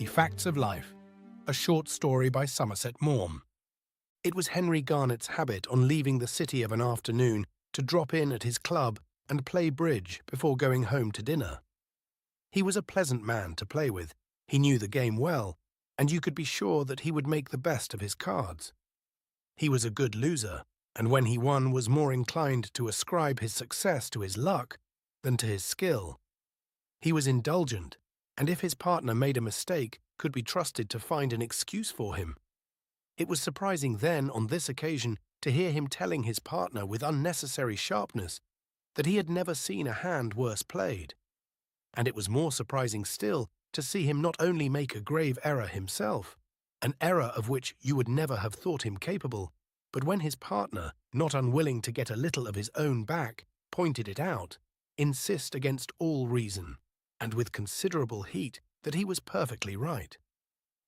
20 Facts of Life, a short story by Somerset Maugham. It was Henry Garnet's habit on leaving the city of an afternoon to drop in at his club and play bridge before going home to dinner. He was a pleasant man to play with, he knew the game well, and you could be sure that he would make the best of his cards. He was a good loser, and when he won was more inclined to ascribe his success to his luck than to his skill. He was indulgent, and if his partner made a mistake, could be trusted to find an excuse for him. It was surprising then, on this occasion, to hear him telling his partner with unnecessary sharpness that he had never seen a hand worse played. And it was more surprising still to see him not only make a grave error himself, an error of which you would never have thought him capable, but when his partner, not unwilling to get a little of his own back, pointed it out, insist against all reason, and with considerable heat, that he was perfectly right.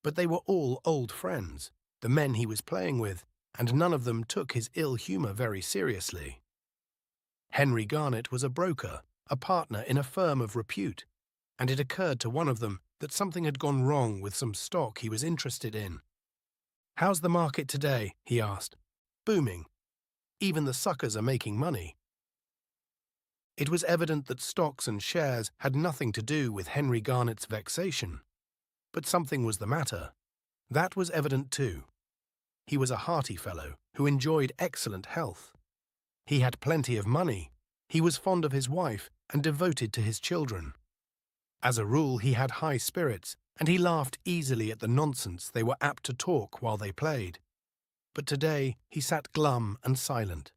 But they were all old friends, the men he was playing with, and none of them took his ill humour very seriously. Henry Garnet was a broker, a partner in a firm of repute, and it occurred to one of them that something had gone wrong with some stock he was interested in. "How's the market today?" he asked. "Booming. Even the suckers are making money." It was evident that stocks and shares had nothing to do with Henry Garnet's vexation. But something was the matter. That was evident too. He was a hearty fellow who enjoyed excellent health. He had plenty of money. He was fond of his wife and devoted to his children. As a rule, he had high spirits, and he laughed easily at the nonsense they were apt to talk while they played. But today he sat glum and silent.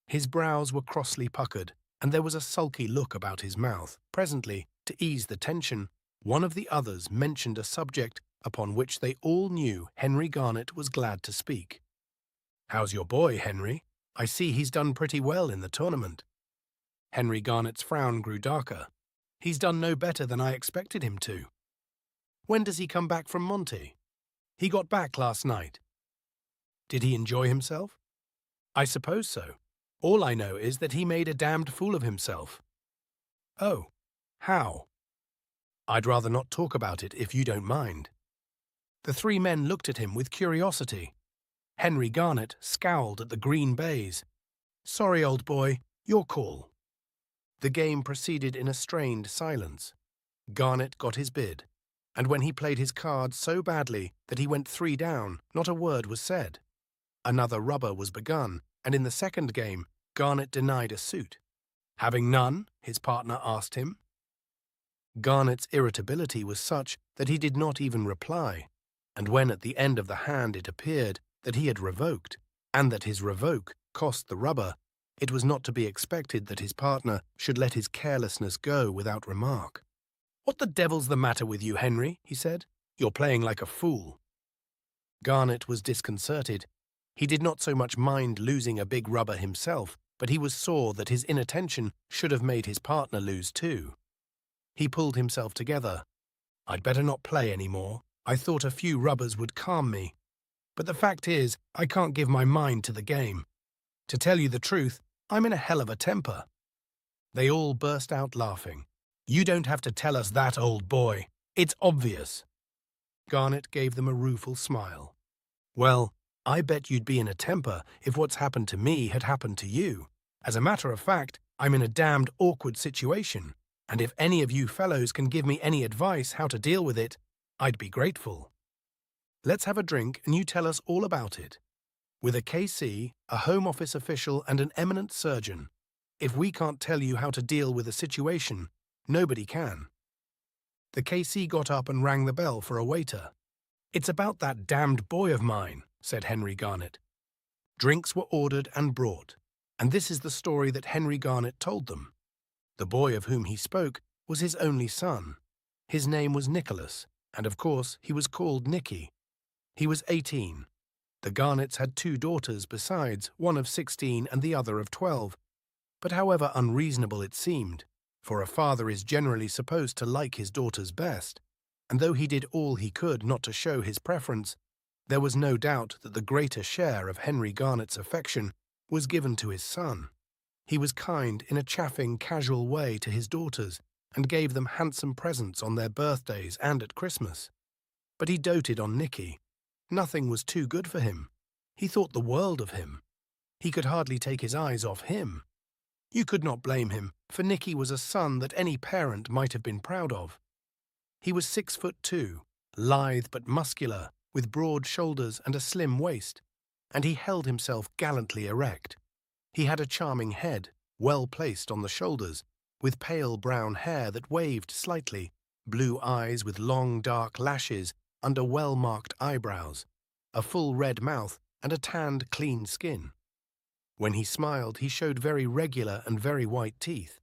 His brows were crossly puckered, and there was a sulky look about his mouth. Presently, to ease the tension, one of the others mentioned a subject upon which they all knew Henry Garnet was glad to speak. "How's your boy, Henry? I see he's done pretty well in the tournament." Henry Garnet's frown grew darker. "He's done no better than I expected him to." "When does he come back from Monte?" "He got back last night." "Did he enjoy himself?" "I suppose so. All I know is that he made a damned fool of himself." "Oh, how?" "I'd rather not talk about it if you don't mind." The three men looked at him with curiosity. Henry Garnet scowled at the green baize. "Sorry, old boy, your call." The game proceeded in a strained silence. Garnet got his bid, and when he played his cards so badly that he went 3 down, not a word was said. Another rubber was begun, and in the second game, Garnet denied a suit. "Having none?" his partner asked him. Garnet's irritability was such that he did not even reply, and when at the end of the hand it appeared that he had revoked, and that his revoke cost the rubber, it was not to be expected that his partner should let his carelessness go without remark. "What the devil's the matter with you, Henry?" he said. "You're playing like a fool." Garnet was disconcerted. He did not so much mind losing a big rubber himself, but he was sore that his inattention should have made his partner lose too. He pulled himself together. "I'd better not play any more. I thought a few rubbers would calm me. But the fact is, I can't give my mind to the game. To tell you the truth, I'm in a hell of a temper." They all burst out laughing. "You don't have to tell us that, old boy. It's obvious." Garnet gave them a rueful smile. "Well, I bet you'd be in a temper if what's happened to me had happened to you. As a matter of fact, I'm in a damned awkward situation, and if any of you fellows can give me any advice how to deal with it, I'd be grateful. Let's have a drink and you tell us all about it. With a KC, a Home Office official and an eminent surgeon, if we can't tell you how to deal with a situation, nobody can." The KC got up and rang the bell for a waiter. "It's about that damned boy of mine," said Henry Garnet. Drinks were ordered and brought, and this is the story that Henry Garnet told them. The boy of whom he spoke was his only son. His name was Nicholas, and of course he was called Nicky. He was 18. The Garnets had 2 daughters besides, one of 16 and the other of 12. But however unreasonable it seemed, for a father is generally supposed to like his daughters best, and though he did all he could not to show his preference, there was no doubt that the greater share of Henry Garnet's affection was given to his son. He was kind in a chaffing, casual way to his daughters, and gave them handsome presents on their birthdays and at Christmas. But he doted on Nicky. Nothing was too good for him. He thought the world of him. He could hardly take his eyes off him. You could not blame him, for Nicky was a son that any parent might have been proud of. He was 6'2", lithe but muscular, with broad shoulders and a slim waist, and he held himself gallantly erect. He had a charming head, well placed on the shoulders, with pale brown hair that waved slightly, blue eyes with long dark lashes under well-marked eyebrows, a full red mouth and a tanned clean skin. When he smiled, he showed very regular and very white teeth.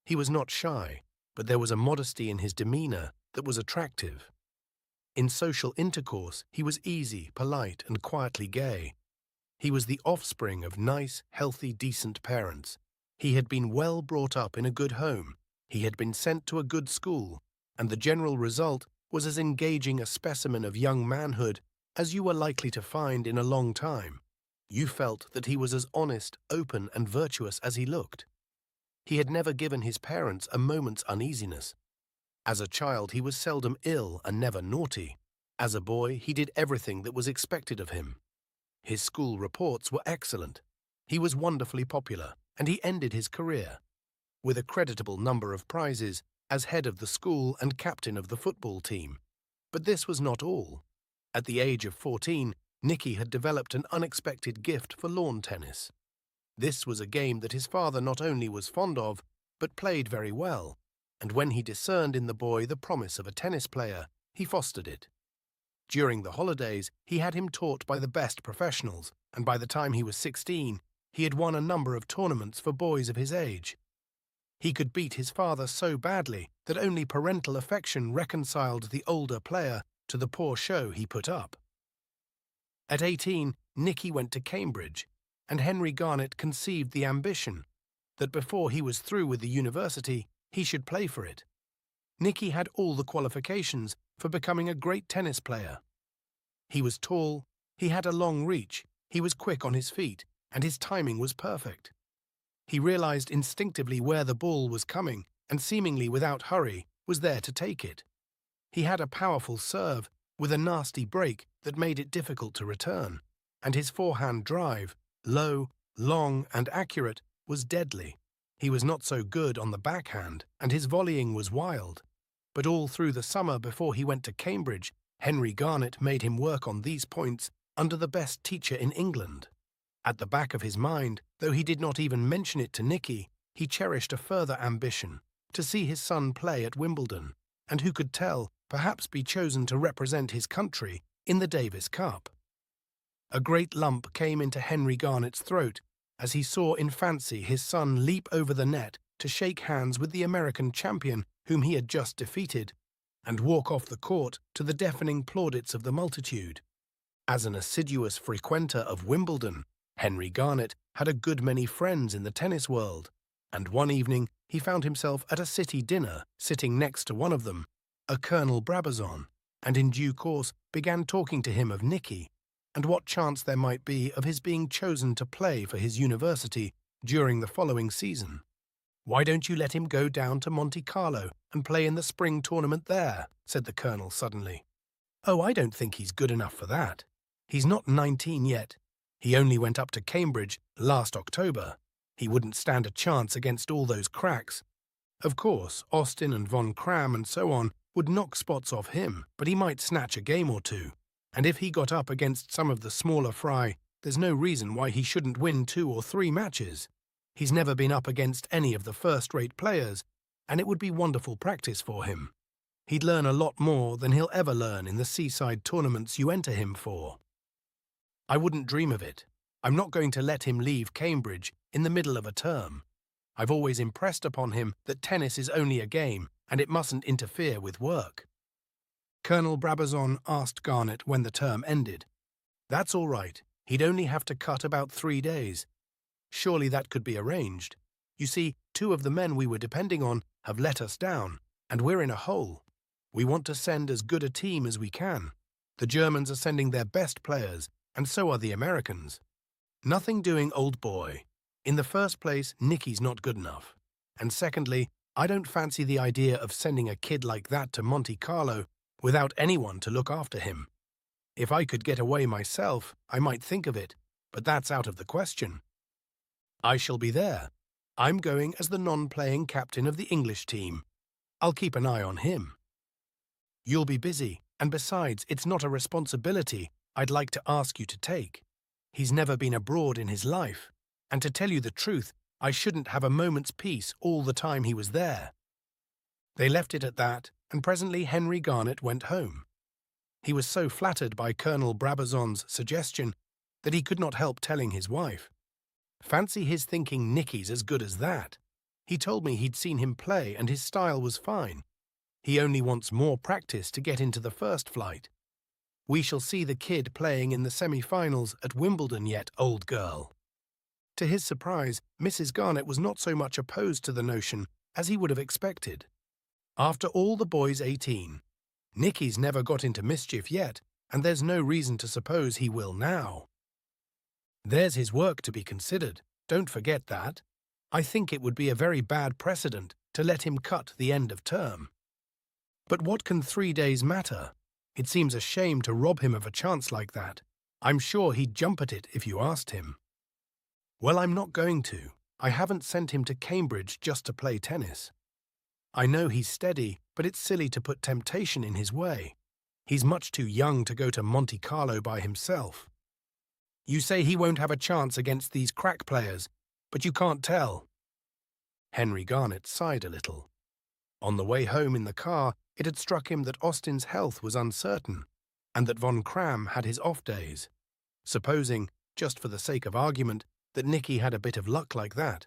He was not shy, but there was a modesty in his demeanor that was attractive. In social intercourse, he was easy, polite, and quietly gay. He was the offspring of nice, healthy, decent parents. He had been well brought up in a good home. He had been sent to a good school, and the general result was as engaging a specimen of young manhood as you were likely to find in a long time. You felt that he was as honest, open, and virtuous as he looked. He had never given his parents a moment's uneasiness. As a child, he was seldom ill and never naughty. As a boy, he did everything that was expected of him. His school reports were excellent. He was wonderfully popular, and he ended his career with a creditable number of prizes as head of the school and captain of the football team. But this was not all. At the age of 14, Nicky had developed an unexpected gift for lawn tennis. This was a game that his father not only was fond of, but played very well, and when he discerned in the boy the promise of a tennis player, he fostered it. During the holidays, he had him taught by the best professionals, and by the time he was 16, he had won a number of tournaments for boys of his age. He could beat his father so badly that only parental affection reconciled the older player to the poor show he put up. At 18, Nicky went to Cambridge, and Henry Garnet conceived the ambition that before he was through with the university, he should play for it. Nicky had all the qualifications for becoming a great tennis player. He was tall, he had a long reach, he was quick on his feet, and his timing was perfect. He realized instinctively where the ball was coming, and seemingly without hurry, was there to take it. He had a powerful serve, with a nasty break that made it difficult to return, and his forehand drive, low, long, and accurate, was deadly. He was not so good on the backhand, and his volleying was wild. But all through the summer before he went to Cambridge, Henry Garnet made him work on these points under the best teacher in England. At the back of his mind, though he did not even mention it to Nicky, he cherished a further ambition, to see his son play at Wimbledon, and who could tell, perhaps be chosen to represent his country in the Davis Cup. A great lump came into Henry Garnet's throat as he saw in fancy his son leap over the net to shake hands with the American champion whom he had just defeated, and walk off the court to the deafening plaudits of the multitude. As an assiduous frequenter of Wimbledon, Henry Garnet had a good many friends in the tennis world, and one evening he found himself at a city dinner, sitting next to one of them, a Colonel Brabazon, and in due course began talking to him of Nicky, and what chance there might be of his being chosen to play for his university during the following season. "Why don't you let him go down to Monte Carlo and play in the spring tournament there?" said the Colonel suddenly. "Oh, I don't think he's good enough for that. He's not 19 yet. He only went up to Cambridge last October. He wouldn't stand a chance against all those cracks. Of course, Austin and Von Cram and so on would knock spots off him, but he might snatch a game or two. And if he got up against some of the smaller fry, there's no reason why he shouldn't win 2 or 3 matches. He's never been up against any of the first-rate players, and it would be wonderful practice for him. He'd learn a lot more than he'll ever learn in the seaside tournaments you enter him for." "I wouldn't dream of it. I'm not going to let him leave Cambridge in the middle of a term. I've always impressed upon him that tennis is only a game, and it mustn't interfere with work." Colonel Brabazon asked Garnet when the term ended. "That's all right. He'd only have to cut about 3 days. Surely that could be arranged. You see, 2 of the men we were depending on have let us down, and we're in a hole. We want to send as good a team as we can. The Germans are sending their best players, and so are the Americans. Nothing doing, old boy. In the first place, Nicky's not good enough. And secondly, I don't fancy the idea of sending a kid like that to Monte Carlo without anyone to look after him. If I could get away myself, I might think of it, but that's out of the question. I shall be there. I'm going as the non-playing captain of the English team. I'll keep an eye on him. You'll be busy, and besides, it's not a responsibility I'd like to ask you to take. He's never been abroad in his life, and to tell you the truth, I shouldn't have a moment's peace all the time he was there. They left it at that, and presently Henry Garnet went home. He was so flattered by Colonel Brabazon's suggestion that he could not help telling his wife. Fancy his thinking Nicky's as good as that. He told me he'd seen him play and his style was fine. He only wants more practice to get into the first flight. We shall see the kid playing in the semi-finals at Wimbledon yet, old girl. To his surprise, Mrs. Garnet was not so much opposed to the notion as he would have expected. After all, the boy's 18. Nicky's never got into mischief yet, and there's no reason to suppose he will now. There's his work to be considered, don't forget that. I think it would be a very bad precedent to let him cut the end of term. But what can 3 days matter? It seems a shame to rob him of a chance like that. I'm sure he'd jump at it if you asked him. Well, I'm not going to. I haven't sent him to Cambridge just to play tennis. I know he's steady, but it's silly to put temptation in his way. He's much too young to go to Monte Carlo by himself. You say he won't have a chance against these crack players, but you can't tell. Henry Garnet sighed a little. On the way home in the car, it had struck him that Austin's health was uncertain, and that Von Cram had his off days. Supposing, just for the sake of argument, that Nicky had a bit of luck like that,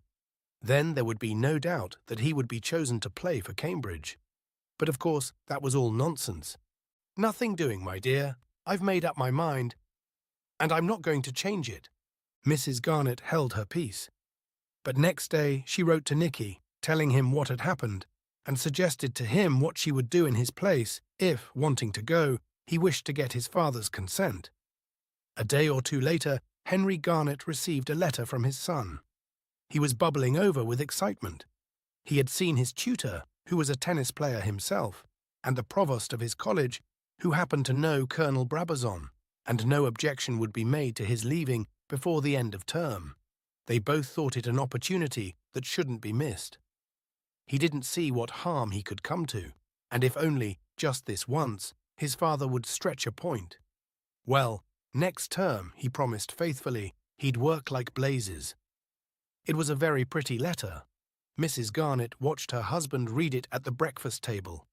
then there would be no doubt that he would be chosen to play for Cambridge. But of course, that was all nonsense. Nothing doing, my dear. I've made up my mind, and I'm not going to change it. Mrs. Garnet held her peace. But next day she wrote to Nicky, telling him what had happened, and suggested to him what she would do in his place if, wanting to go, he wished to get his father's consent. A day or two later, Henry Garnet received a letter from his son. He was bubbling over with excitement. He had seen his tutor, who was a tennis player himself, and the provost of his college, who happened to know Colonel Brabazon, and no objection would be made to his leaving before the end of term. They both thought it an opportunity that shouldn't be missed. He didn't see what harm he could come to, and if only, just this once, his father would stretch a point. Well, next term, he promised faithfully, he'd work like blazes. It was a very pretty letter. Mrs. Garnet watched her husband read it at the breakfast table.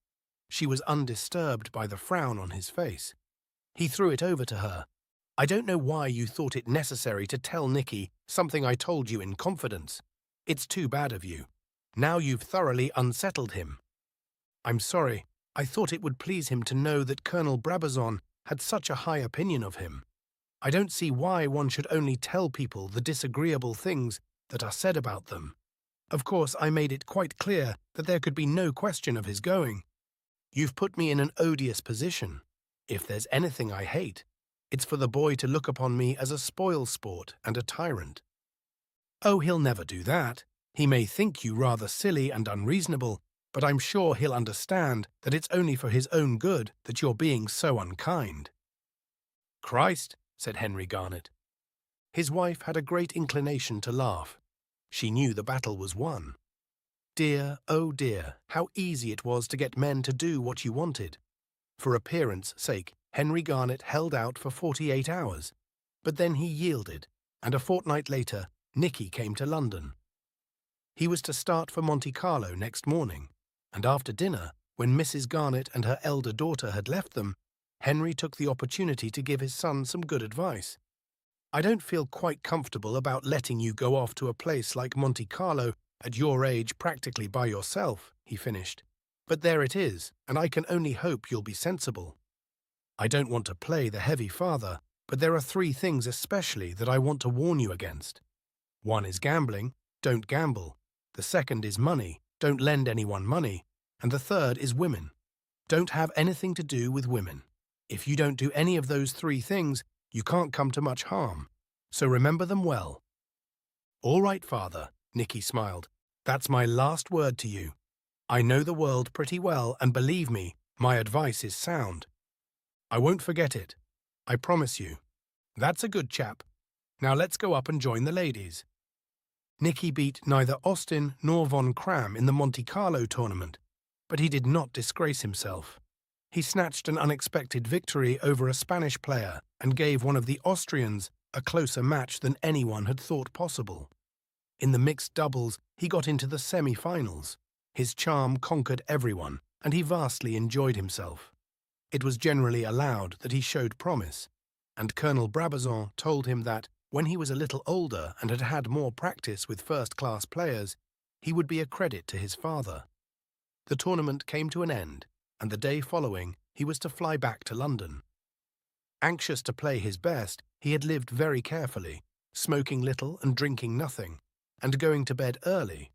She was undisturbed by the frown on his face. He threw it over to her. I don't know why you thought it necessary to tell Nicky something I told you in confidence. It's too bad of you. Now you've thoroughly unsettled him. I'm sorry. I thought it would please him to know that Colonel Brabazon had such a high opinion of him. I don't see why one should only tell people the disagreeable things that are said about them. Of course, I made it quite clear that there could be no question of his going. You've put me in an odious position. If there's anything I hate, it's for the boy to look upon me as a spoil-sport and a tyrant. Oh, he'll never do that. He may think you rather silly and unreasonable, but I'm sure he'll understand that it's only for his own good that you're being so unkind. Christ, said Henry Garnet. His wife had a great inclination to laugh. She knew the battle was won. Dear, oh dear, how easy it was to get men to do what you wanted. For appearance' sake, Henry Garnet held out for 48 hours, but then he yielded, and a fortnight later, Nicky came to London. He was to start for Monte Carlo next morning, and after dinner, when Mrs. Garnet and her elder daughter had left them, Henry took the opportunity to give his son some good advice. I don't feel quite comfortable about letting you go off to a place like Monte Carlo at your age practically by yourself, he finished. But there it is, and I can only hope you'll be sensible. I don't want to play the heavy father, but there are 3 things especially that I want to warn you against. 1 is gambling, don't gamble. The 2nd is money, don't lend anyone money. And the 3rd is women. Don't have anything to do with women. If you don't do any of those 3 things, you can't come to much harm. So remember them well. All right, father, Nicky smiled. That's my last word to you. I know the world pretty well, and believe me, My advice is sound. I won't forget it. I promise you. That's a good chap. Now let's go up and join the ladies. Nicky beat neither Austin nor Von Cram in the Monte Carlo tournament, but he did not disgrace himself. He snatched an unexpected victory over a Spanish player and gave one of the Austrians a closer match than anyone had thought possible. In the mixed doubles, he got into the semi-finals. His charm conquered everyone, and he vastly enjoyed himself. It was generally allowed that he showed promise, and Colonel Brabazon told him that, when he was a little older and had had more practice with first-class players, he would be a credit to his father. The tournament came to an end, and the day following he was to fly back to London. Anxious to play his best, he had lived very carefully, smoking little and drinking nothing, and going to bed early.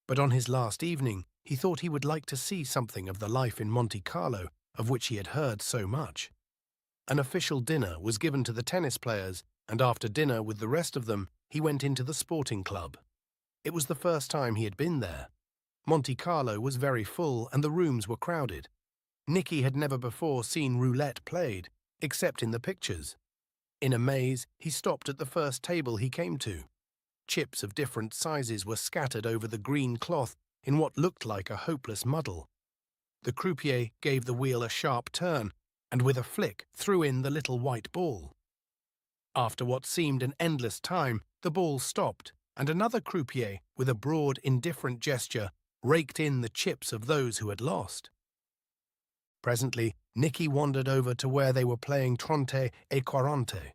But on his last evening, he thought he would like to see something of the life in Monte Carlo of which he had heard so much. An official dinner was given to the tennis players, and after dinner with the rest of them, he went into the sporting club. It was the first time he had been there. Monte Carlo was very full and the rooms were crowded. Nicky had never before seen roulette played, except in the pictures. In a maze, he stopped at the first table he came to. Chips of different sizes were scattered over the green cloth in what looked like a hopeless muddle. The croupier gave the wheel a sharp turn, and with a flick threw in the little white ball. After what seemed an endless time, the ball stopped, and another croupier, with a broad, indifferent gesture, raked in the chips of those who had lost. Presently, Nicky wandered over to where they were playing trente et quarante,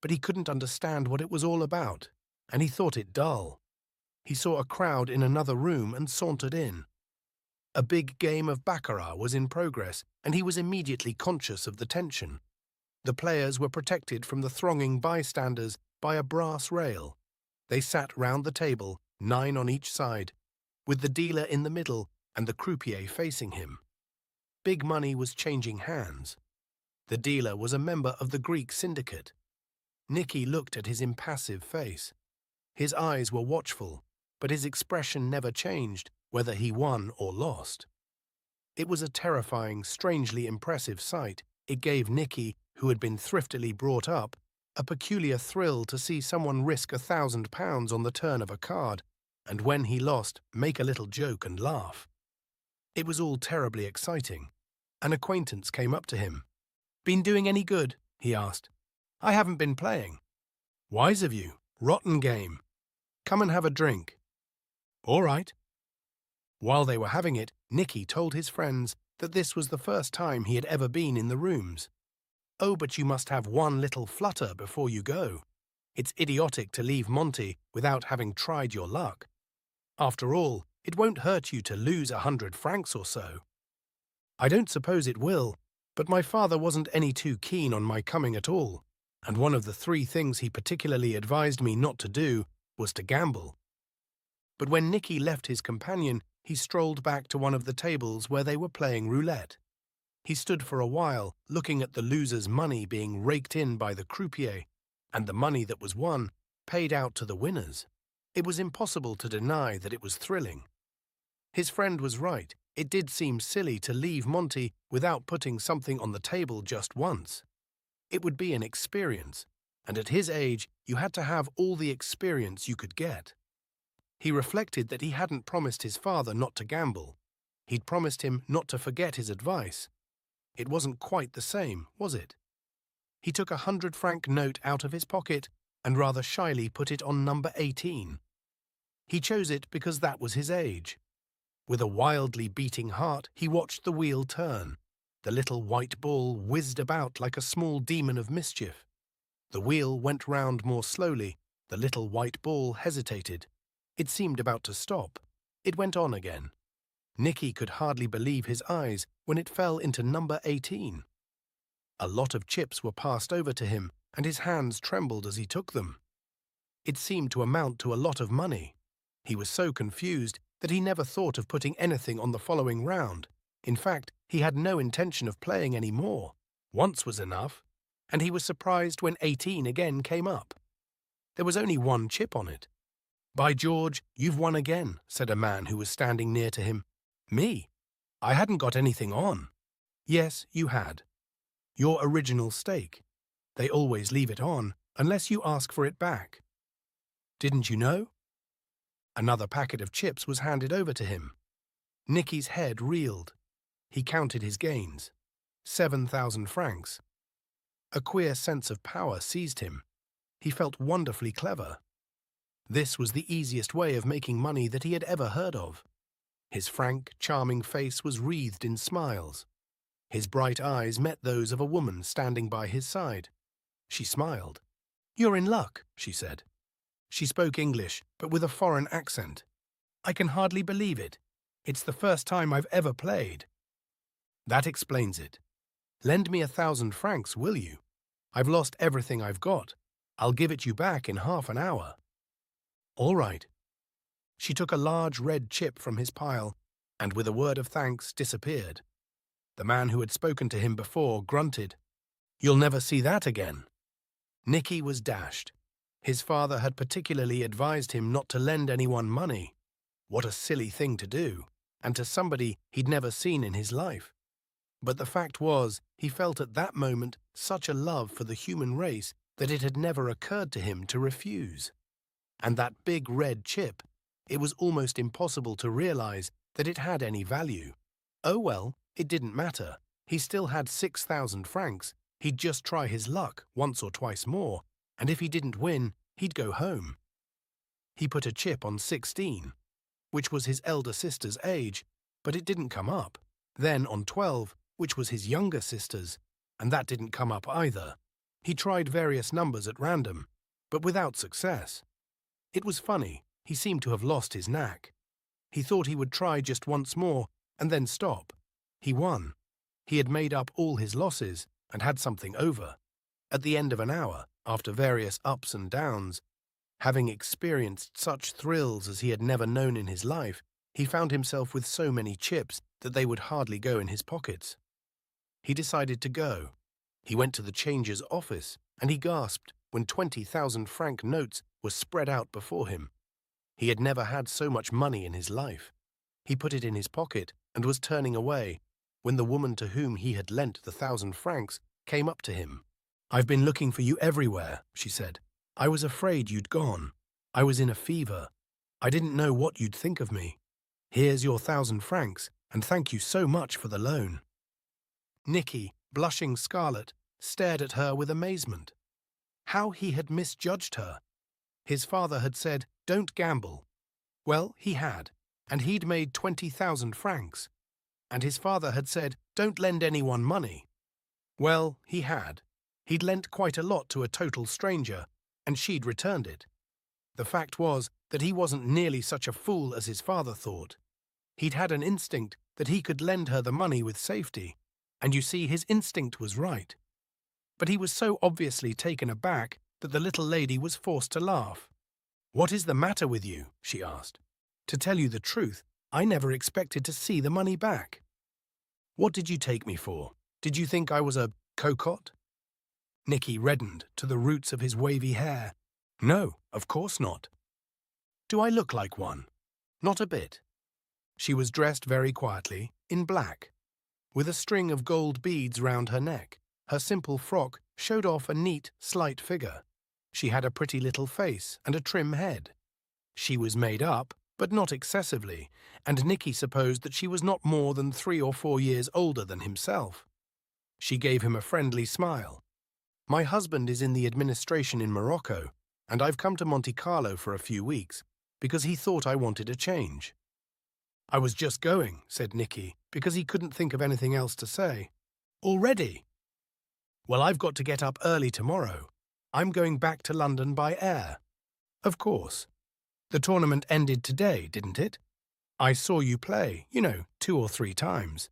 but he couldn't understand what it was all about, and he thought it dull. He saw a crowd in another room and sauntered in. A big game of baccarat was in progress, and he was immediately conscious of the tension. The players were protected from the thronging bystanders by a brass rail. They sat round the table, 9 on each side, with the dealer in the middle and the croupier facing him. Big money was changing hands. The dealer was a member of the Greek syndicate. Nicky looked at his impassive face. His eyes were watchful, but his expression never changed, whether he won or lost. It was a terrifying, strangely impressive sight. It gave Nicky, who had been thriftily brought up, a peculiar thrill to see someone risk £1,000 on the turn of a card, and when he lost, make a little joke and laugh. It was all terribly exciting. An acquaintance came up to him. "Been doing any good?" he asked. "I haven't been playing." "Wise of you. Rotten game. Come and have a drink." "All right." While they were having it, Nicky told his friends that this was the first time he had ever been in the rooms. "Oh, but you must have one little flutter before you go. It's idiotic to leave Monte without having tried your luck. After all, it won't hurt you to lose 100 francs or so." "I don't suppose it will, but my father wasn't any too keen on my coming at all, and one of the 3 things he particularly advised me not to do was to gamble." But when Nicky left his companion, he strolled back to one of the tables where they were playing roulette. He stood for a while, looking at the losers' money being raked in by the croupier, and the money that was won paid out to the winners. It was impossible to deny that it was thrilling. His friend was right. It did seem silly to leave Monte without putting something on the table just once. It would be an experience, and at his age you had to have all the experience you could get. He reflected that he hadn't promised his father not to gamble. He'd promised him not to forget his advice. It wasn't quite the same, was it? He took a 100-franc note out of his pocket and rather shyly put it on number 18. He chose it because that was his age. With a wildly beating heart, he watched the wheel turn. The little white ball whizzed about like a small demon of mischief. The wheel went round more slowly. The little white ball hesitated. It seemed about to stop. It went on again. Nicky could hardly believe his eyes when it fell into number 18. A lot of chips were passed over to him, and his hands trembled as he took them. It seemed to amount to a lot of money. He was so confused that he never thought of putting anything on the following round. In fact, he had no intention of playing any more. Once was enough, and he was surprised when 18 again came up. There was only 1 chip on it. "By George, you've won again," said a man who was standing near to him. "Me? I hadn't got anything on." Yes, you had. Your original stake. They always leave it on, unless you ask for it back. Didn't you know? Another packet of chips was handed over to him. Nicky's head reeled. He counted his gains. 7,000 francs. A queer sense of power seized him. He felt wonderfully clever. This was the easiest way of making money that he had ever heard of. His frank, charming face was wreathed in smiles. His bright eyes met those of a woman standing by his side. She smiled. "You're in luck," she said. She spoke English, but with a foreign accent. "I can hardly believe it. It's the first time I've ever played." "That explains it. Lend me 1,000 francs, will you? I've lost everything I've got. I'll give it you back in half an hour." "All right." She took a large red chip from his pile and, with a word of thanks, disappeared. The man who had spoken to him before grunted. "You'll never see that again." Nicky was dashed. His father had particularly advised him not to lend anyone money. What a silly thing to do, and to somebody he'd never seen in his life. But the fact was, he felt at that moment such a love for the human race that it had never occurred to him to refuse. And that big red chip, it was almost impossible to realize that it had any value. Oh well, it didn't matter. He still had 6,000 francs. He'd just try his luck once or twice more, and if he didn't win, he'd go home. He put a chip on 16, which was his elder sister's age, but it didn't come up. Then on 12, which was his younger sister's, and that didn't come up either. He tried various numbers at random, but without success. It was funny, he seemed to have lost his knack. He thought he would try just once more, and then stop. He won. He had made up all his losses, and had something over. At the end of an hour, after various ups and downs, having experienced such thrills as he had never known in his life, he found himself with so many chips that they would hardly go in his pockets. He decided to go. He went to the changer's office, and he gasped when 20,000 franc notes were spread out before him. He had never had so much money in his life. He put it in his pocket and was turning away, when the woman to whom he had lent the 1,000 francs came up to him. "I've been looking for you everywhere," she said. "I was afraid you'd gone. I was in a fever. I didn't know what you'd think of me. Here's your 1,000 francs, and thank you so much for the loan." Nicky, blushing scarlet, stared at her with amazement. How he had misjudged her. His father had said, "Don't gamble." Well, he had, and he'd made 20,000 francs. And his father had said, "Don't lend anyone money." Well, he had. He'd lent quite a lot to a total stranger, and she'd returned it. The fact was that he wasn't nearly such a fool as his father thought. He'd had an instinct that he could lend her the money with safety, and you see, his instinct was right. But he was so obviously taken aback that the little lady was forced to laugh. "What is the matter with you?" she asked. "To tell you the truth, I never expected to see the money back." "What did you take me for? Did you think I was a cocotte?" Nicky reddened to the roots of his wavy hair. "No, of course not." "Do I look like one?" "Not a bit." She was dressed very quietly, in black, with a string of gold beads round her neck. Her simple frock showed off a neat, slight figure. She had a pretty little face and a trim head. She was made up, but not excessively, and Nicky supposed that she was not more than 3 or 4 years older than himself. She gave him a friendly smile. "My husband is in the administration in Morocco, and I've come to Monte Carlo for a few weeks, because he thought I wanted a change." "I was just going," said Nicky, because he couldn't think of anything else to say. "Already?" "Well, I've got to get up early tomorrow. I'm going back to London by air." "Of course. The tournament ended today, didn't it? I saw you play, 2 or 3 times."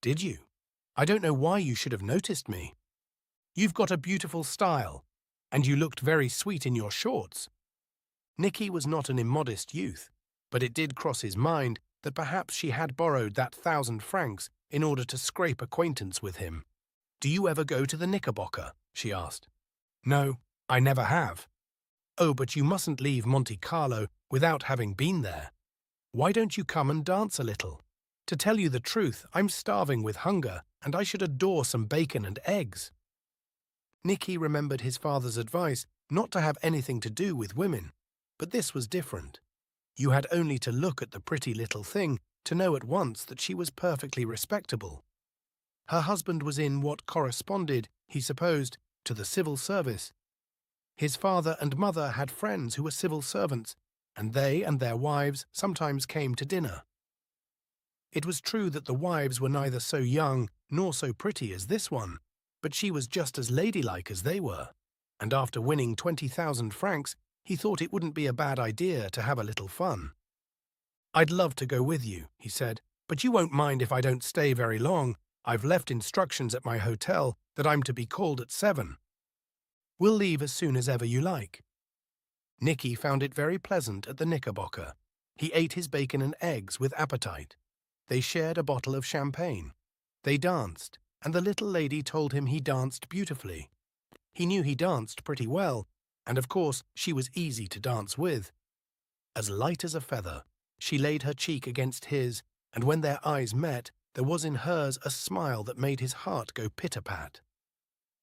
"Did you? I don't know why you should have noticed me. You've got a beautiful style, and you looked very sweet in your shorts." Nicky was not an immodest youth, but it did cross his mind that perhaps she had borrowed that 1,000 francs in order to scrape acquaintance with him. "Do you ever go to the Knickerbocker?" she asked. "No, I never have." "Oh, but you mustn't leave Monte Carlo without having been there. Why don't you come and dance a little? To tell you the truth, I'm starving with hunger, and I should adore some bacon and eggs." Nicky remembered his father's advice not to have anything to do with women, but this was different. You had only to look at the pretty little thing to know at once that she was perfectly respectable. Her husband was in what corresponded, he supposed, to the civil service. His father and mother had friends who were civil servants, and they and their wives sometimes came to dinner. It was true that the wives were neither so young nor so pretty as this one, but she was just as ladylike as they were, and after winning 20,000 francs, he thought it wouldn't be a bad idea to have a little fun. "I'd love to go with you," he said, "but you won't mind if I don't stay very long. I've left instructions at my hotel that I'm to be called at 7. We'll leave as soon as ever you like." Nicky found it very pleasant at the Knickerbocker. He ate his bacon and eggs with appetite. They shared a bottle of champagne. They danced, and the little lady told him he danced beautifully. He knew he danced pretty well, and of course she was easy to dance with. As light as a feather, she laid her cheek against his, and when their eyes met, there was in hers a smile that made his heart go pit-a-pat.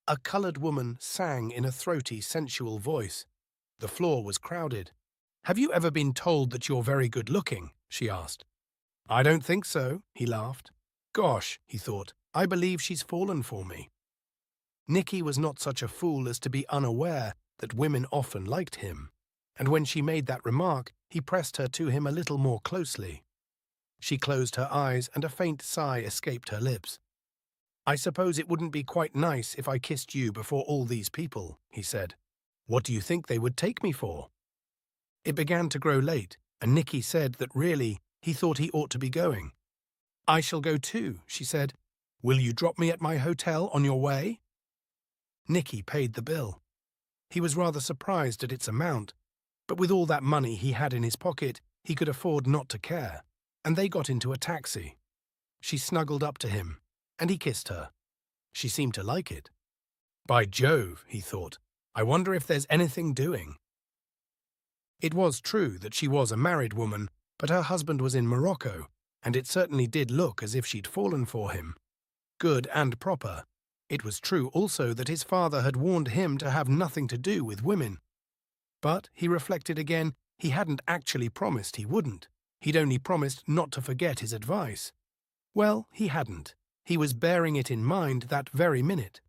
A coloured woman sang in a throaty, sensual voice. The floor was crowded. "Have you ever been told that you're very good-looking?" she asked. "I don't think so," he laughed. "Gosh," he thought, "I believe she's fallen for me." Nicky was not such a fool as to be unaware that women often liked him, and when she made that remark, he pressed her to him a little more closely. She closed her eyes and a faint sigh escaped her lips. "I suppose it wouldn't be quite nice if I kissed you before all these people," he said. "What do you think they would take me for?" It began to grow late, and Nicky said that really he thought he ought to be going. "I shall go too," she said. "Will you drop me at my hotel on your way?" Nicky paid the bill. He was rather surprised at its amount, but with all that money he had in his pocket, he could afford not to care, and they got into a taxi. She snuggled up to him, and he kissed her. She seemed to like it. "By Jove," he thought, "I wonder if there's anything doing." It was true that she was a married woman, but her husband was in Morocco, and it certainly did look as if she'd fallen for him. Good and proper. It was true also that his father had warned him to have nothing to do with women. But, he reflected again, he hadn't actually promised he wouldn't. He'd only promised not to forget his advice. Well, he hadn't. He was bearing it in mind that very minute.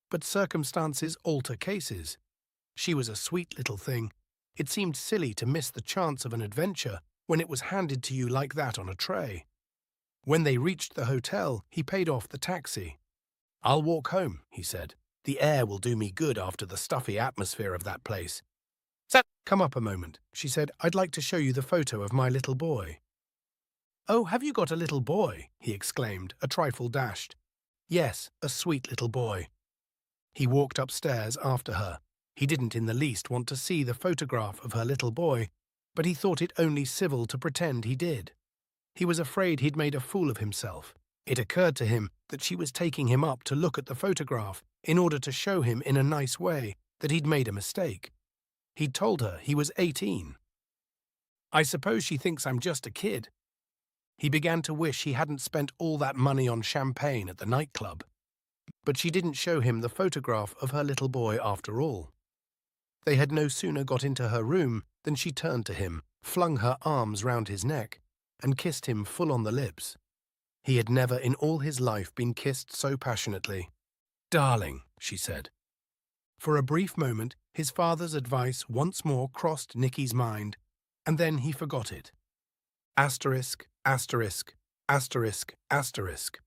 But circumstances alter cases. She was a sweet little thing. It seemed silly to miss the chance of an adventure when it was handed to you like that on a tray. When they reached the hotel, he paid off the taxi. "I'll walk home," he said. "The air will do me good after the stuffy atmosphere of that place." "Come up a moment," she said. "I'd like to show you the photo of my little boy." "Oh, have you got a little boy?" he exclaimed, a trifle dashed. "Yes, a sweet little boy." He walked upstairs after her. He didn't in the least want to see the photograph of her little boy, but he thought it only civil to pretend he did. He was afraid he'd made a fool of himself. It occurred to him that she was taking him up to look at the photograph in order to show him in a nice way that he'd made a mistake. He'd told her he was 18. "I suppose she thinks I'm just a kid." He began to wish he hadn't spent all that money on champagne at the nightclub. But she didn't show him the photograph of her little boy after all. They had no sooner got into her room than she turned to him, flung her arms round his neck, and kissed him full on the lips. He had never in all his life been kissed so passionately. "Darling," she said. For a brief moment, his father's advice once more crossed Nicky's mind, and then he forgot it. Asterisk, asterisk, asterisk, asterisk.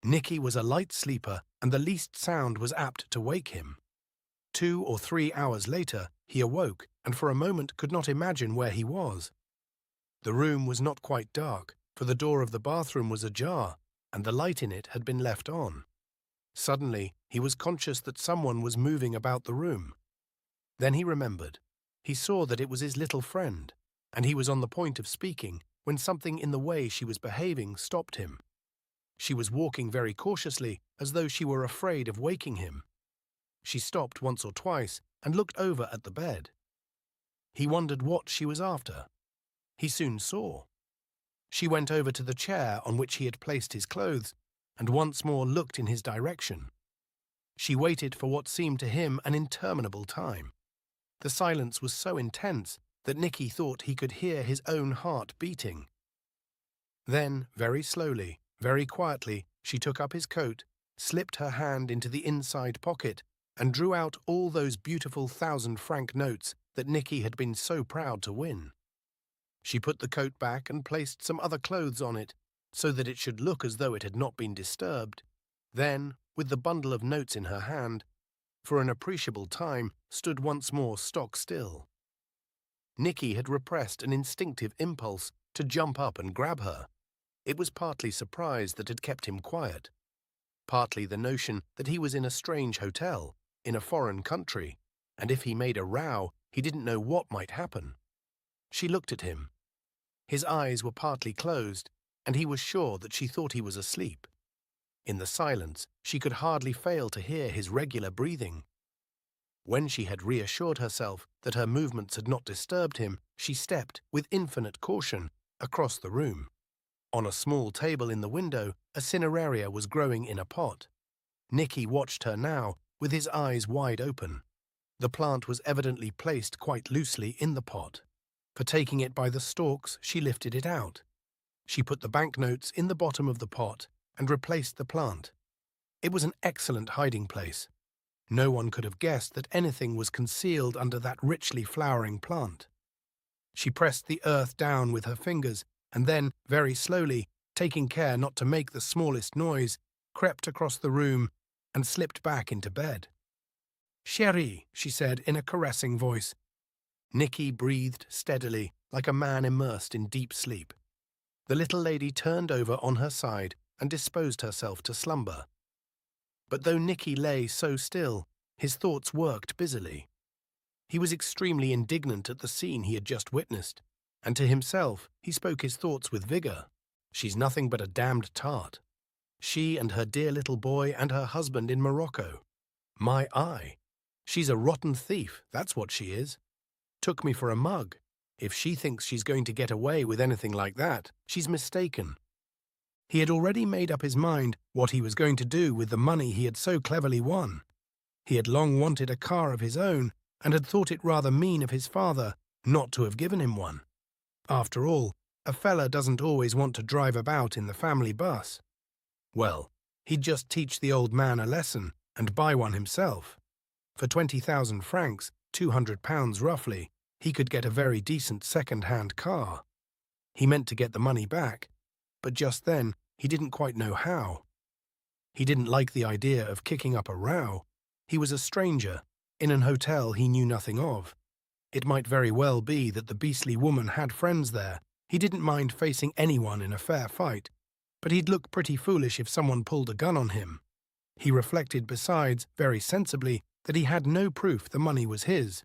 Nicky was a light sleeper, and the least sound was apt to wake him. 2 or 3 hours later, he awoke and for a moment could not imagine where he was. The room was not quite dark, for the door of the bathroom was ajar, and the light in it had been left on. Suddenly, he was conscious that someone was moving about the room. Then he remembered. He saw that it was his little friend, and he was on the point of speaking when something in the way she was behaving stopped him. She was walking very cautiously, as though she were afraid of waking him. She stopped once or twice and looked over at the bed. He wondered what she was after. He soon saw. She went over to the chair on which he had placed his clothes and once more looked in his direction. She waited for what seemed to him an interminable time. The silence was so intense that Nicky thought he could hear his own heart beating. Then, very slowly, very quietly, she took up his coat, slipped her hand into the inside pocket, and drew out all those beautiful 1,000-franc notes that Nicky had been so proud to win. She put the coat back and placed some other clothes on it, so that it should look as though it had not been disturbed. Then, with the bundle of notes in her hand, for an appreciable time stood once more stock still. Nicky had repressed an instinctive impulse to jump up and grab her. It was partly surprise that had kept him quiet, partly the notion that he was in a strange hotel, in a foreign country, and if he made a row, he didn't know what might happen. She looked at him. His eyes were partly closed, and he was sure that she thought he was asleep. In the silence, she could hardly fail to hear his regular breathing. When she had reassured herself that her movements had not disturbed him, she stepped, with infinite caution, across the room. On a small table in the window, a cineraria was growing in a pot. Nicky watched her now, with his eyes wide open. The plant was evidently placed quite loosely in the pot. For taking it by the stalks, she lifted it out. She put the banknotes in the bottom of the pot and replaced the plant. It was an excellent hiding place. No one could have guessed that anything was concealed under that richly flowering plant. She pressed the earth down with her fingers and then, very slowly, taking care not to make the smallest noise, crept across the room and slipped back into bed. "Chérie," she said in a caressing voice. Nicky breathed steadily, like a man immersed in deep sleep. The little lady turned over on her side and disposed herself to slumber. But though Nicky lay so still, his thoughts worked busily. He was extremely indignant at the scene he had just witnessed, and to himself he spoke his thoughts with vigour. She's nothing but a damned tart. She and her dear little boy and her husband in Morocco. My eye! She's a rotten thief, that's what she is. Took me for a mug. If she thinks she's going to get away with anything like that, she's mistaken. He had already made up his mind what he was going to do with the money he had so cleverly won. He had long wanted a car of his own and had thought it rather mean of his father not to have given him one. After all, a fella doesn't always want to drive about in the family bus. Well, he'd just teach the old man a lesson and buy one himself. For 20,000 francs, £200 roughly, he could get a very decent second-hand car. He meant to get the money back, but just then he didn't quite know how. He didn't like the idea of kicking up a row. He was a stranger, in an hotel he knew nothing of. It might very well be that the beastly woman had friends there. He didn't mind facing anyone in a fair fight, but he'd look pretty foolish if someone pulled a gun on him. He reflected besides, very sensibly, that he had no proof the money was his.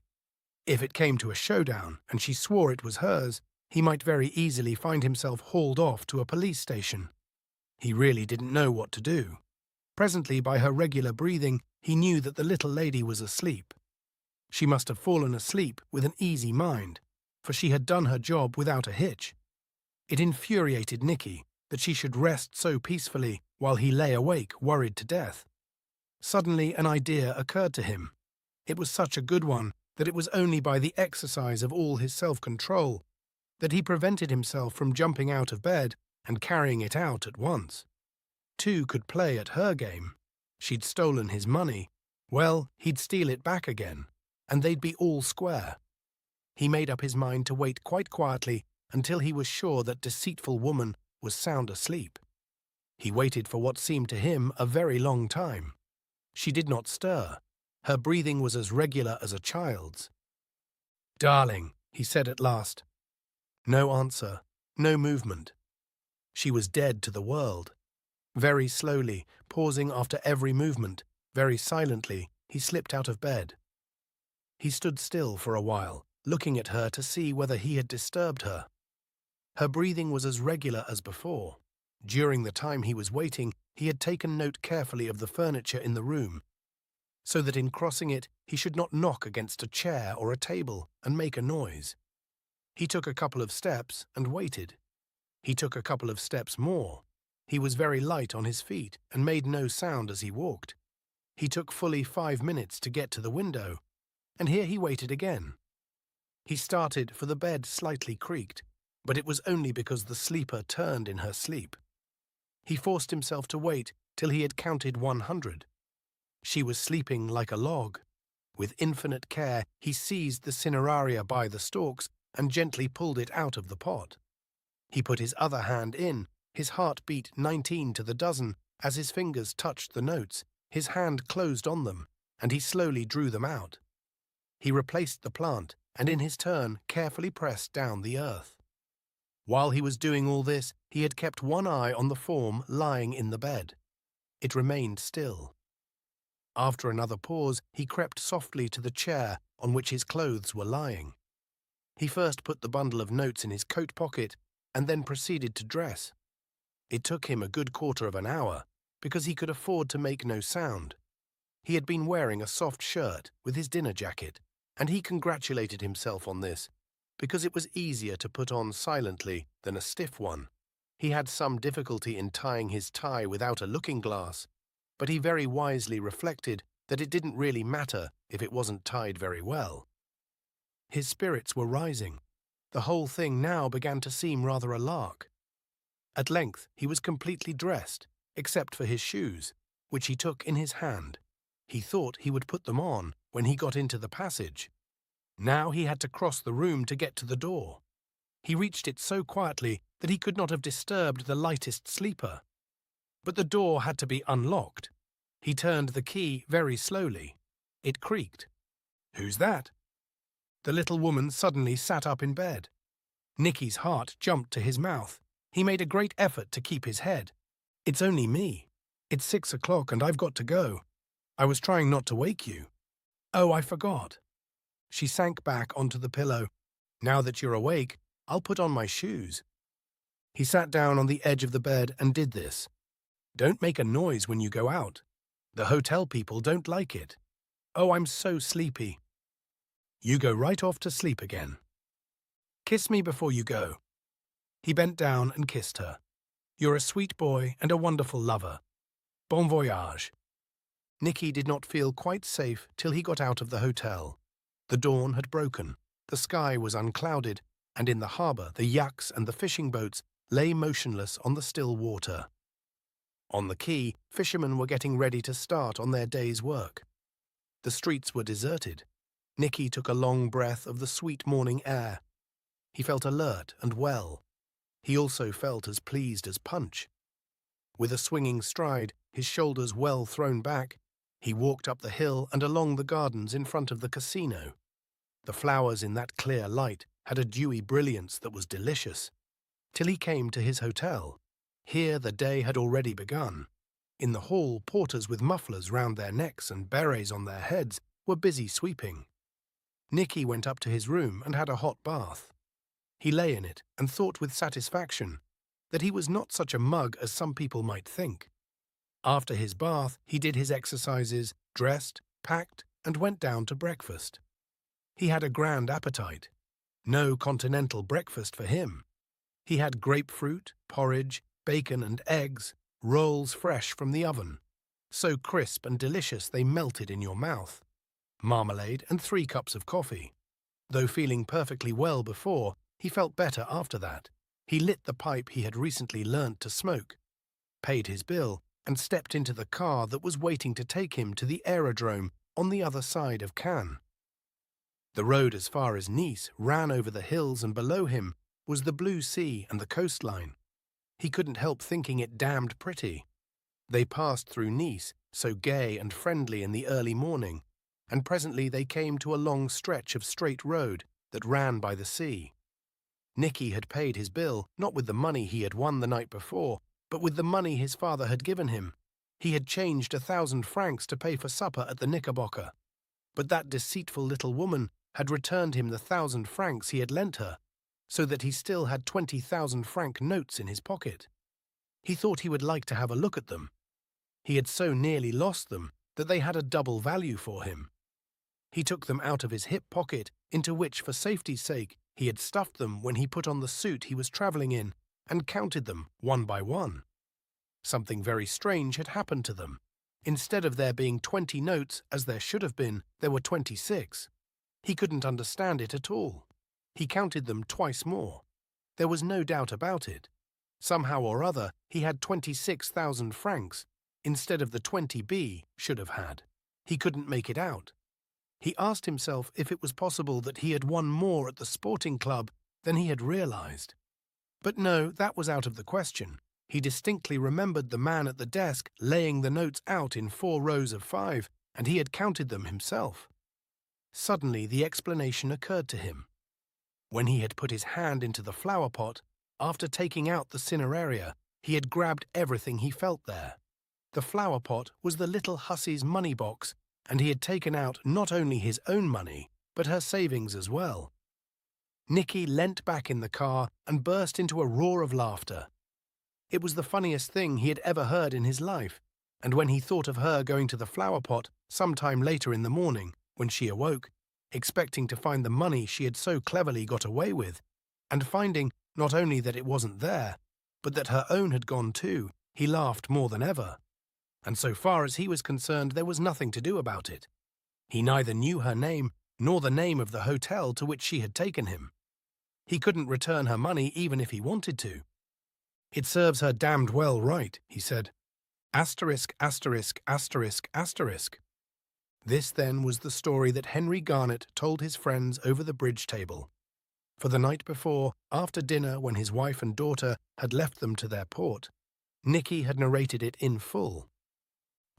If it came to a showdown, and she swore it was hers, he might very easily find himself hauled off to a police station. He really didn't know what to do. Presently, by her regular breathing, he knew that the little lady was asleep. She must have fallen asleep with an easy mind, for she had done her job without a hitch. It infuriated Nicky that she should rest so peacefully while he lay awake, worried to death. Suddenly an idea occurred to him. It was such a good one that it was only by the exercise of all his self-control that he prevented himself from jumping out of bed and carrying it out at once. Two could play at her game. She'd stolen his money. Well, he'd steal it back again, and they'd be all square. He made up his mind to wait quite quietly until he was sure that deceitful woman was sound asleep. He waited for what seemed to him a very long time. She did not stir. Her breathing was as regular as a child's. "Darling," he said at last. No answer, no movement. She was dead to the world. Very slowly, pausing after every movement, very silently, he slipped out of bed. He stood still for a while, looking at her to see whether he had disturbed her. Her breathing was as regular as before. During the time he was waiting, he had taken note carefully of the furniture in the room, so that in crossing it he should not knock against a chair or a table and make a noise. He took a couple of steps and waited. He took a couple of steps more. He was very light on his feet and made no sound as he walked. He took fully 5 minutes to get to the window, and here he waited again. He started, for the bed slightly creaked, but it was only because the sleeper turned in her sleep. He forced himself to wait till he had counted 100. She was sleeping like a log. With infinite care, he seized the cineraria by the stalks and gently pulled it out of the pot. He put his other hand in. His heart beat 19 to the dozen as his fingers touched the notes. His hand closed on them, and he slowly drew them out. He replaced the plant and in his turn carefully pressed down the earth. While he was doing all this, he had kept one eye on the form lying in the bed. It remained still. After another pause, he crept softly to the chair on which his clothes were lying. He first put the bundle of notes in his coat pocket and then proceeded to dress. It took him a good quarter of an hour, because he could afford to make no sound. He had been wearing a soft shirt with his dinner jacket, and he congratulated himself on this, because it was easier to put on silently than a stiff one. He had some difficulty in tying his tie without a looking-glass, but he very wisely reflected that it didn't really matter if it wasn't tied very well. His spirits were rising. The whole thing now began to seem rather a lark. At length he was completely dressed, except for his shoes, which he took in his hand. He thought he would put them on when he got into the passage. Now he had to cross the room to get to the door. He reached it so quietly that he could not have disturbed the lightest sleeper. But the door had to be unlocked. He turned the key very slowly. It creaked. "Who's that?" The little woman suddenly sat up in bed. Nicky's heart jumped to his mouth. He made a great effort to keep his head. "It's only me. It's 6 o'clock and I've got to go. I was trying not to wake you." "Oh, I forgot." She sank back onto the pillow. "Now that you're awake, I'll put on my shoes." He sat down on the edge of the bed and did this. "Don't make a noise when you go out. The hotel people don't like it." "Oh, I'm so sleepy." "You go right off to sleep again. Kiss me before you go." He bent down and kissed her. "You're a sweet boy and a wonderful lover. Bon voyage." Nicky did not feel quite safe till he got out of the hotel. The dawn had broken, the sky was unclouded, and in the harbour the yachts and the fishing boats lay motionless on the still water. On the quay, fishermen were getting ready to start on their day's work. The streets were deserted. Nicky took a long breath of the sweet morning air. He felt alert and well. He also felt as pleased as Punch. With a swinging stride, his shoulders well thrown back, he walked up the hill and along the gardens in front of the casino. The flowers in that clear light had a dewy brilliance that was delicious. Till he came to his hotel. Here the day had already begun. In the hall, porters with mufflers round their necks and berets on their heads were busy sweeping. Nicky went up to his room and had a hot bath. He lay in it and thought with satisfaction that he was not such a mug as some people might think. After his bath, he did his exercises, dressed, packed, and went down to breakfast. He had a grand appetite. No continental breakfast for him. He had grapefruit, porridge, bacon and eggs, rolls fresh from the oven, so crisp and delicious they melted in your mouth, marmalade and 3 cups of coffee. Though feeling perfectly well before, he felt better after that. He lit the pipe he had recently learnt to smoke, paid his bill, and stepped into the car that was waiting to take him to the aerodrome on the other side of Cannes. The road as far as Nice ran over the hills, and below him was the blue sea and the coastline. He couldn't help thinking it damned pretty. They passed through Nice, so gay and friendly in the early morning, and presently they came to a long stretch of straight road that ran by the sea. Nicky had paid his bill, not with the money he had won the night before, but with the money his father had given him. He had changed 1,000 francs to pay for supper at the Knickerbocker, but that deceitful little woman had returned him the 1,000 francs he had lent her, so that he still had 20,000-franc notes in his pocket. He thought he would like to have a look at them. He had so nearly lost them that they had a double value for him. He took them out of his hip pocket, into which, for safety's sake, he had stuffed them when he put on the suit he was travelling in, and counted them one by one. Something very strange had happened to them. Instead of there being 20 notes, as there should have been, there were 26. He couldn't understand it at all. He counted them twice more. There was no doubt about it. Somehow or other, he had 26,000 francs, instead of the 20 should have had. He couldn't make it out. He asked himself if it was possible that he had won more at the sporting club than he had realized. But no, that was out of the question. He distinctly remembered the man at the desk laying the notes out in 4 rows of 5, and he had counted them himself. Suddenly the explanation occurred to him. When he had put his hand into the flower pot, after taking out the cineraria, he had grabbed everything he felt there. The flower pot was the little hussie's money box, and he had taken out not only his own money, but her savings as well. Nicky leant back in the car and burst into a roar of laughter. It was the funniest thing he had ever heard in his life, and when he thought of her going to the flower pot sometime later in the morning, when she awoke, expecting to find the money she had so cleverly got away with, and finding not only that it wasn't there, but that her own had gone too, he laughed more than ever. And so far as he was concerned, there was nothing to do about it. He neither knew her name nor the name of the hotel to which she had taken him. He couldn't return her money even if he wanted to. "It serves her damned well right," he said. Asterisk, asterisk, asterisk, asterisk. This then was the story that Henry Garnet told his friends over the bridge table. For the night before, after dinner when his wife and daughter had left them to their port, Nicky had narrated it in full.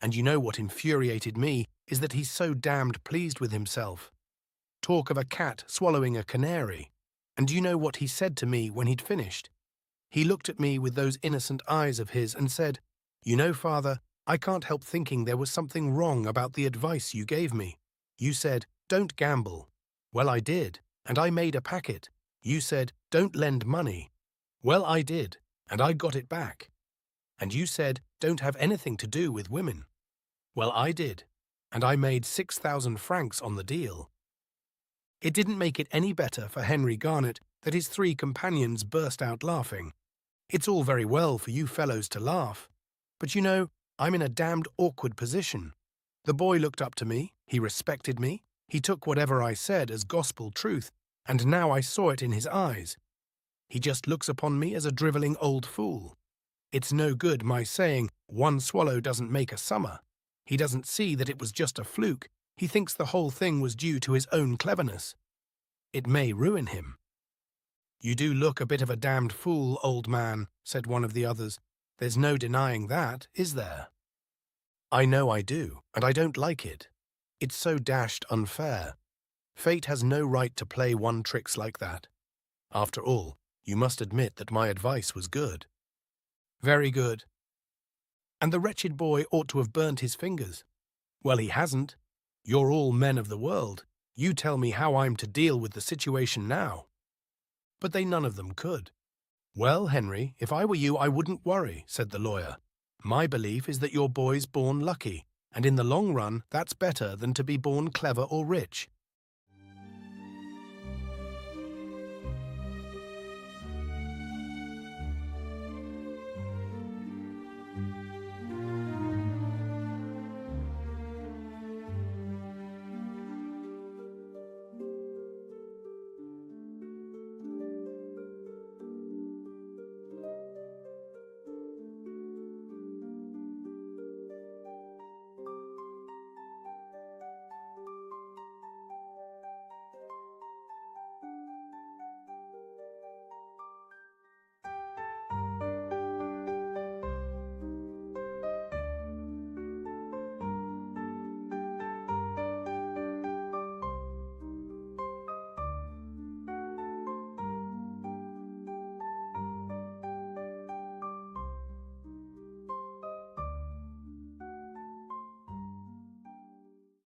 And you know what infuriated me is that he's so damned pleased with himself. Talk of a cat swallowing a canary. And you know what he said to me when he'd finished? He looked at me with those innocent eyes of his and said, "You know, Father, I can't help thinking there was something wrong about the advice you gave me. You said, 'Don't gamble.' Well, I did, and I made a packet. You said, 'Don't lend money.' Well, I did, and I got it back. And you said, 'Don't have anything to do with women.' Well, I did, and I made 6,000 francs on the deal." It didn't make it any better for Henry Garnet that his 3 companions burst out laughing. "It's all very well for you fellows to laugh, but you know, I'm in a damned awkward position. The boy looked up to me, he respected me, he took whatever I said as gospel truth, and now I saw it in his eyes. He just looks upon me as a drivelling old fool. It's no good my saying 1 swallow doesn't make a summer. He doesn't see that it was just a fluke. He thinks the whole thing was due to his own cleverness. It may ruin him." "You do look a bit of a damned fool, old man," said one of the others. "There's no denying that, is there?" "I know I do, and I don't like it. It's so dashed unfair. Fate has no right to play one tricks like that. After all, you must admit that my advice was good." "Very good." "And the wretched boy ought to have burnt his fingers." "Well, he hasn't. You're all men of the world. You tell me how I'm to deal with the situation now." But they none of them could. "Well, Henry, if I were you, I wouldn't worry," said the lawyer. "My belief is that your boy's born lucky, and in the long run, that's better than to be born clever or rich.